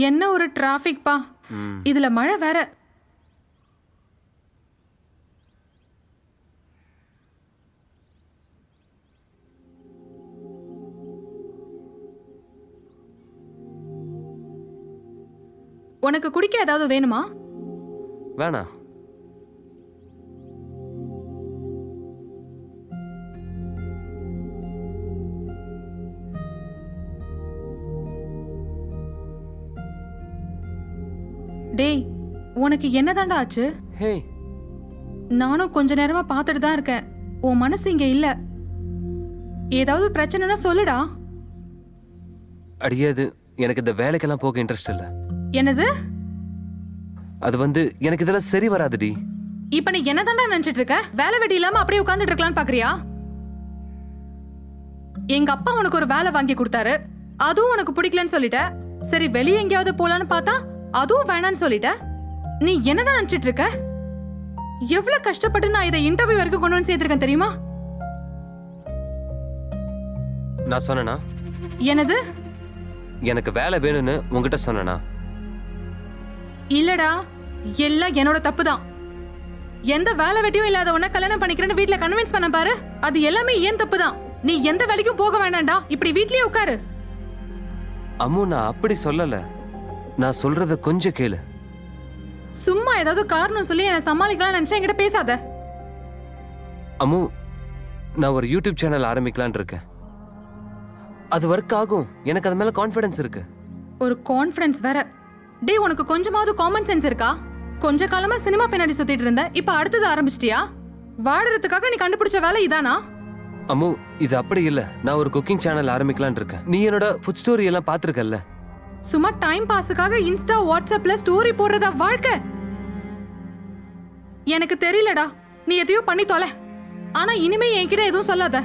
என்ன ஒரு டிராஃபிக் பா. இதுல மழை வேற. உனக்கு குடிக்க ஏதாவது வேணுமா? வேணாம். டேய், உனக்கு என்னதாண்டா ஆச்சு? ஹே, நானும் கொஞ்ச நேரமா பார்த்துட்டு தான் இருக்கேன். உன் மனசு இங்க இல்ல. ஏதாவது பிரச்சனைனா சொல்லுடா. அடியாது, எனக்கு இந்த வேலைக்கெல்லாம் போக இன்ட்ரெஸ்ட் இல்ல. என்னது? அது வந்து எனக்கு இதெல்லாம் சரி வராதுடி. இப்ப நீ என்னதாண்டா நினைச்சிட்டு இருக்க? வேலை வெட்டி இல்லாம அப்படியே உட்கார்ந்துட்டு இருக்கலாம்னு பாக்குறியா? எங்க அப்பா உனக்கு ஒரு வேலை வாங்கி கொடுத்தாரு, அதுவும் உனக்கு பிடிக்கலன்னு சொல்லிட்ட. சரி, வெளியே எங்கேயாவது போலான்னு பார்த்தா அதுவும் வேணான்னு சொல்லிட்ட. நீ என்னதான் நினைச்சிட்டு இருக்க? எவ்வளவு கஷ்டப்பட்டு நான் இதை இன்டர்வியூ வரைக்கும் கொண்டு வந்து சேர்த்திருக்கேன் தெரியுமா? நான் சொன்னேனா? என்னது? எனக்கு வேலை வேணும்னு உங்ககிட்ட சொன்னேனா? இல்லடா, எல்லாம் என்னோட தப்பு தான். எந்த வேலை வெட்டியும் இல்லாத உன்ன கல்யாணம் பண்ணிக்கிறேன்னு வீட்ல கன்வின்ஸ் பண்ண பாரு, அது எல்லாமே ஏன் தப்பு தான். நீ எந்த வேலைக்கும் போக வேண்டாம்டா, இப்படி வீட்லயே உட்காரு. அம்மு, நான் அப்படி சொல்லல. நான் சொல்றத கொஞ்சம் கேளு. சும்மா ஏதாவது காரணம் சொல்லி என்ன சமாளிக்கலாம் நினைச்சா என்கிட்ட பேசாத. அம்மு, நான் ஒரு யூடியூப் சேனல் ஆரம்பிக்கலான் இருக்கேன். அது ஒர்க் ஆகும், எனக்கு அது மேல கான்ஃபிடன்ஸ் இருக்கு. ஒரு கான்ஃபிடன்ஸ் வேற. டேய், உனக்கு கொஞ்சமாவது காமன் சென்ஸ் இருக்கா? கொஞ்ச காலமா சினிமா பின்னாடி சுத்திட்டு இருந்த, இப்ப அடுத்தது ஆரம்பிச்சிட்டியா? வாடுறதுக்காக நீ கண்டுபிடிச்ச வேலை இதானா? அம்மு, இது அப்படி இல்ல. நான் ஒரு குக்கிங் சேனல் ஆரம்பிக்கலான் இருக்கேன். நீ என்னோட ஃபுட் ஸ்டோரி எல்லாம் பாத்துருக்கல்ல. சும்மா டைம் பாஸுக்காக இன்ஸ்டா வாட்ஸ்அப்ல ஸ்டோரி போடுறதா வாழ்க்கை? எனக்கு தெரியலடா, நீ எதையோ பண்ணி தொலை. ஆனா இனிமே என்கிட்ட எதுவும் சொல்லாத.